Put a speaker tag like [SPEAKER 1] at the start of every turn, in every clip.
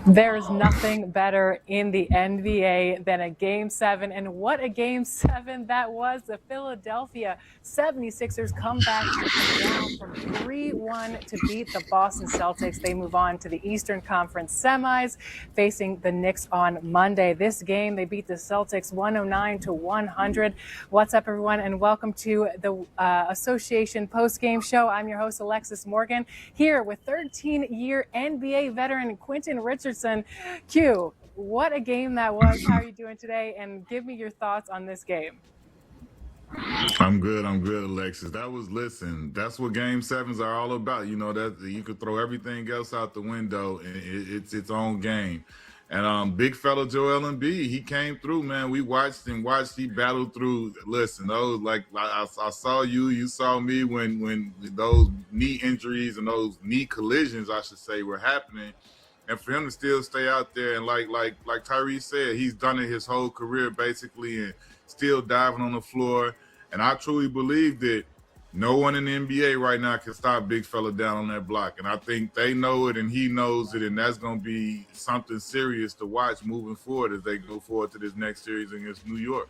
[SPEAKER 1] There's nothing better in the NBA than a Game 7. And what a Game 7 that was. The Philadelphia 76ers come back down from 3-1 to beat the Boston Celtics. They move on to the Eastern Conference semis, facing the Knicks on Monday. This game, they beat the Celtics 109-100. What's up, everyone, and welcome to the Association post-game show. I'm your host, Alexis Morgan, here with 13-year NBA veteran Quentin Richardson. Q, what a game that was. How are you doing today? And give me your thoughts on this game.
[SPEAKER 2] I'm good, Alexis. That's what game sevens are all about. You know, that you could throw everything else out the window and it's its own game. And big fella Joel Embiid, he came through, man. We watched, he battled through. Listen, those I saw you saw me when those knee injuries and those knee collisions, I should say, were happening. And for him to still stay out there and like Tyrese said, he's done it his whole career basically, and still diving on the floor. And I truly believe that no one in the NBA right now can stop big fella down on that block. And I think they know it and he knows it, and that's going to be something serious to watch moving forward as they go forward to this next series against New York.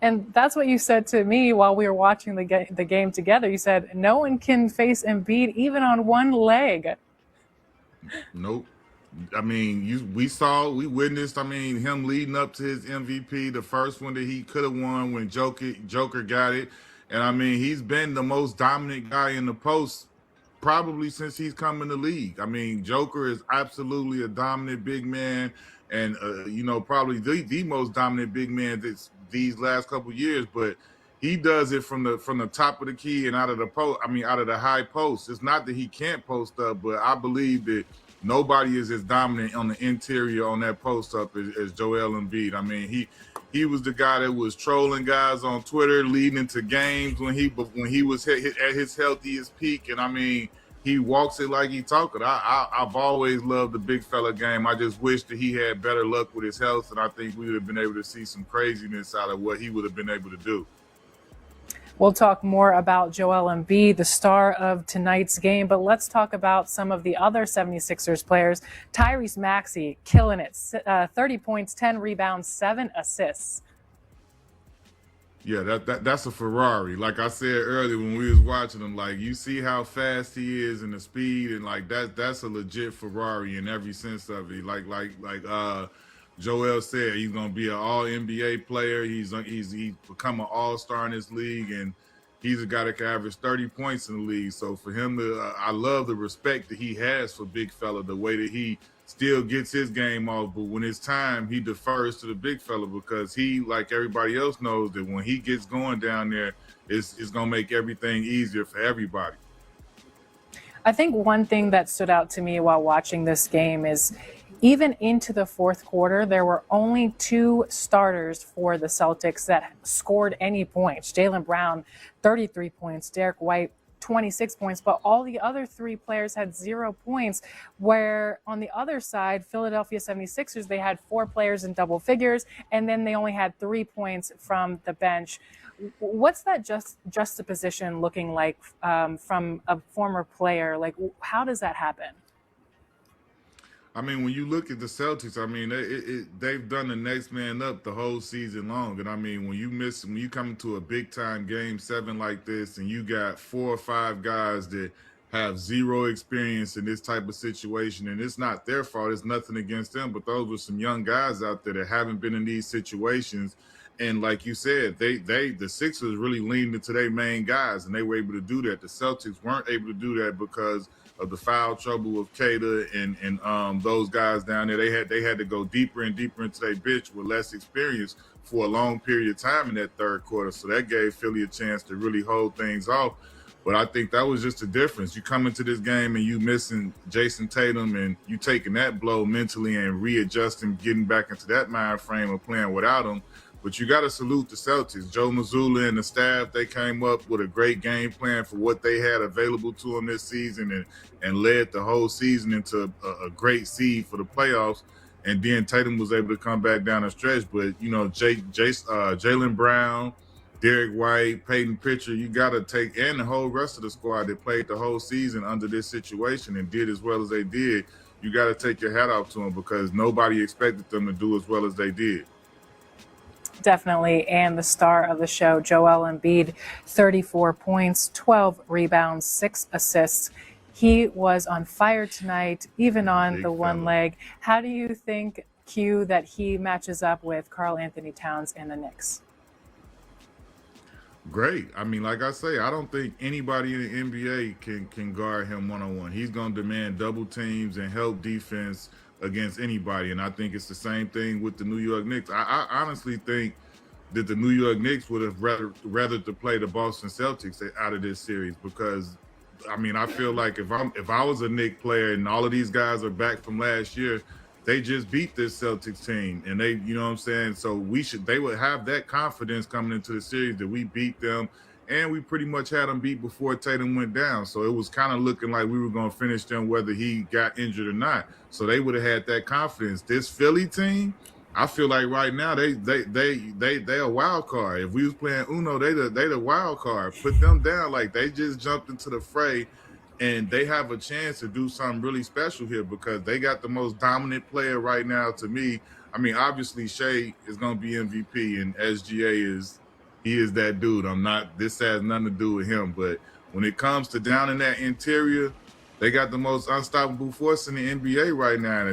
[SPEAKER 1] And that's what you said to me while we were watching the game together. You said no one can face Embiid even on one leg.
[SPEAKER 2] Nope. I mean, we witnessed, him leading up to his MVP, the first one that he could have won when Joker got it. And I mean, he's been the most dominant guy in the post probably since he's come in the league. I mean, Joker is absolutely a dominant big man, and probably the most dominant big man these last couple of years. But he does it from the top of the key and out of the post. I mean, out of the high post. It's not that he can't post up, but I believe that nobody is as dominant on the interior on that post up as Joel Embiid. I mean, he was the guy that was trolling guys on Twitter leading into games when he was at his healthiest peak. And I mean, he walks it like he talk it. I've always loved the big fella game. I just wish that he had better luck with his health, and I think we would have been able to see some craziness out of what he would have been able to do.
[SPEAKER 1] We'll talk more about Joel Embiid, the star of tonight's game, but let's talk about some of the other 76ers players. Embiid Maxey, killing it. 30 points, 10 rebounds, 7 assists.
[SPEAKER 2] Yeah, that's a Ferrari. Like I said earlier when we was watching him, like you see how fast he is and the speed, and like that's a legit Ferrari in every sense of it. Like Joel said, he's gonna be an all NBA player. He's become an all-star in this league, and he's a guy that can average 30 points in the league. So for him to, I love the respect that he has for big fella, the way that he still gets his game off, but when it's time, he defers to the big fella because he, like everybody else, knows that when he gets going down there, it's gonna make everything easier for everybody.
[SPEAKER 1] I think one thing that stood out to me while watching this game is even into the fourth quarter, there were only 2 starters for the Celtics that scored any points. Jaylen Brown, 33 points. Derek White, 26 points, but all the other 3 players had 0 points, where on the other side, Philadelphia 76ers, they had 4 players in double figures, and then they only had 3 points from the bench. What's that juxtaposition looking like from a former player? Like, how does that happen?
[SPEAKER 2] I mean, when you look at the Celtics, I mean, they've done the next man up the whole season long. And I mean, when you come into a big time game 7 like this, and you got 4 or 5 guys that have 0 experience in this type of situation, and it's not their fault, it's nothing against them, but those were some young guys out there that haven't been in these situations. And like you said, the Sixers really leaned into their main guys, and they were able to do that. The Celtics weren't able to do that because of the foul trouble of Kata and those guys down there. They had to go deeper and deeper into their bench with less experience for a long period of time in that third quarter. So that gave Philly a chance to really hold things off. But I think that was just the difference. You come into this game and you missing Jason Tatum, and you taking that blow mentally and readjusting, getting back into that mind frame of playing without him. But you got to salute the Celtics. Joe Mazzulla and the staff, they came up with a great game plan for what they had available to them this season, and led the whole season into a great seed for the playoffs. And then Tatum was able to come back down the stretch. But, you know, Jaylen Brown, Derek White, Peyton Pritchard, you got to take, and the whole rest of the squad that played the whole season under this situation and did as well as they did. You got to take your hat off to them because nobody expected them to do as well as they did.
[SPEAKER 1] Definitely. And the star of the show, Joel Embiid, 34 points, 12 rebounds, 6 assists. He was on fire tonight, even on
[SPEAKER 2] Big
[SPEAKER 1] the one
[SPEAKER 2] fella.
[SPEAKER 1] leg. How do you think, Q, that he matches up with Karl Anthony Towns and the Knicks?
[SPEAKER 2] Great. I mean, like I say, I don't think anybody in the NBA can guard him one-on-one. He's going to demand double teams and help defense against anybody. And I think it's the same thing with the New York Knicks. I honestly think that the New York Knicks would have rather to play the Boston Celtics out of this series because, I mean, I feel like if I was a Knicks player and all of these guys are back from last year, they just beat this Celtics team, and they, you know what I'm saying? So they would have that confidence coming into the series that we beat them, and we pretty much had them beat before Tatum went down. So it was kind of looking like we were going to finish them whether he got injured or not. So they would have had that confidence. This Philly team, I feel like right now they a wild card. If we was playing Uno, they the wild card. Put them down, like they just jumped into the fray. And they have a chance to do something really special here because they got the most dominant player right now to me. I mean, obviously, Shea is going to be MVP, and SGA he is that dude. This has nothing to do with him. But when it comes to down in that interior, they got the most unstoppable force in the NBA right now. And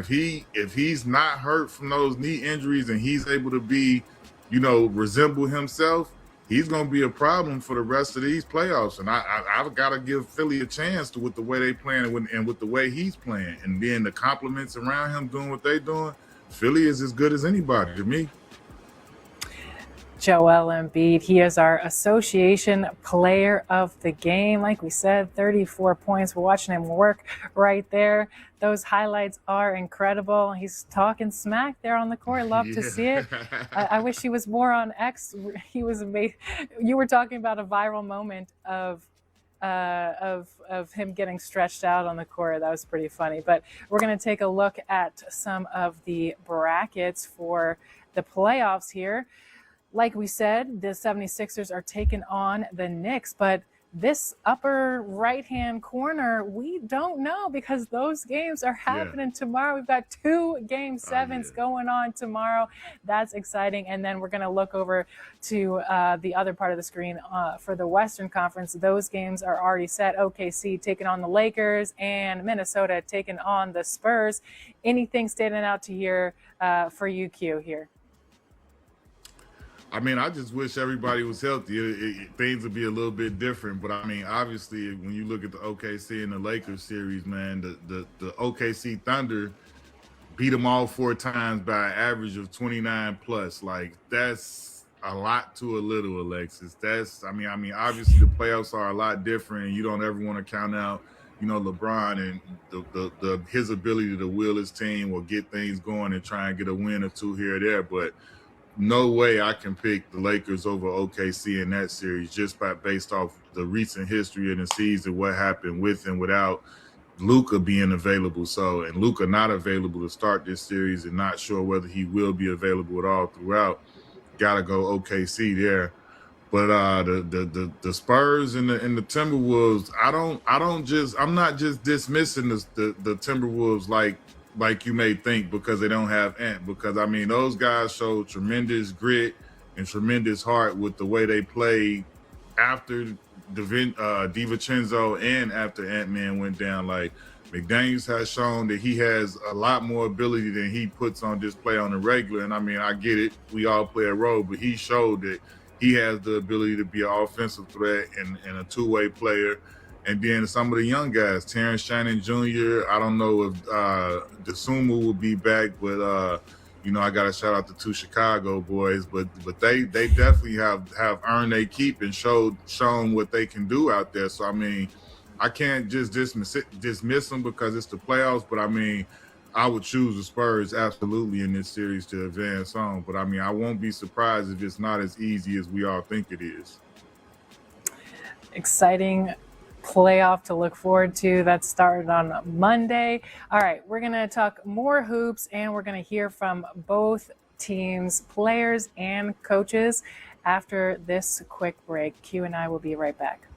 [SPEAKER 2] if he's not hurt from those knee injuries and he's able to be, resemble himself, he's going to be a problem for the rest of these playoffs. And I've got to give Philly a chance with the way they playing and with the way he's playing. And then the compliments around him doing what they're doing, Philly is as good as anybody to me.
[SPEAKER 1] Joel Embiid, he is our association player of the game. Like we said, 34 points. We're watching him work right there. Those highlights are incredible. He's talking smack there on the court. Love to see it. I wish he was more on X. He was amazing. You were talking about a viral moment of him getting stretched out on the court. That was pretty funny. But we're going to take a look at some of the brackets for the playoffs here. Like we said, the 76ers are taking on the Knicks, but this upper right-hand corner, we don't know because those games are happening tomorrow. We've got 2 game 7s going on tomorrow. That's exciting. And then we're going to look over to the other part of the screen for the Western Conference. Those games are already set. OKC taking on the Lakers and Minnesota taking on the Spurs. Anything standing out to here for you, Q, here?
[SPEAKER 2] I mean, I just wish everybody was healthy. Things would be a little bit different. But, I mean, obviously, when you look at the OKC and the Lakers series, man, the OKC Thunder beat them all 4 times by an average of 29 plus. Like, that's a lot to a little, Alexis. I mean, obviously, the playoffs are a lot different. And you don't ever want to count out, LeBron and his ability to will his team or get things going and try and get a win or 2 here or there. But no way I can pick the Lakers over OKC in that series just based off the recent history of the season, what happened with and without Luka being available. And Luka not available to start this series and not sure whether he will be available at all throughout. Got to go OKC there. But the Spurs and the Timberwolves, I'm not just dismissing the Timberwolves like you may think because they don't have Ant. Because, I mean, those guys showed tremendous grit and tremendous heart with the way they played after DiVincenzo and after Ant-Man went down. Like, McDaniels has shown that he has a lot more ability than he puts on display on the regular. And, I mean, I get it. We all play a role. But he showed that he has the ability to be an offensive threat and a two-way player. And then some of the young guys, Terrence Shannon Jr., I don't know if DeSumo will be back, but, I got to shout out the 2 Chicago boys. But they definitely have earned their keep and shown what they can do out there. So, I mean, I can't just dismiss them because it's the playoffs. But, I mean, I would choose the Spurs absolutely in this series to advance on. But, I mean, I won't be surprised if it's not as easy as we all think it is.
[SPEAKER 1] Exciting playoff to look forward to. That started on Monday. All right, we're going to talk more hoops and we're going to hear from both teams, players and coaches after this quick break. Q and I will be right back.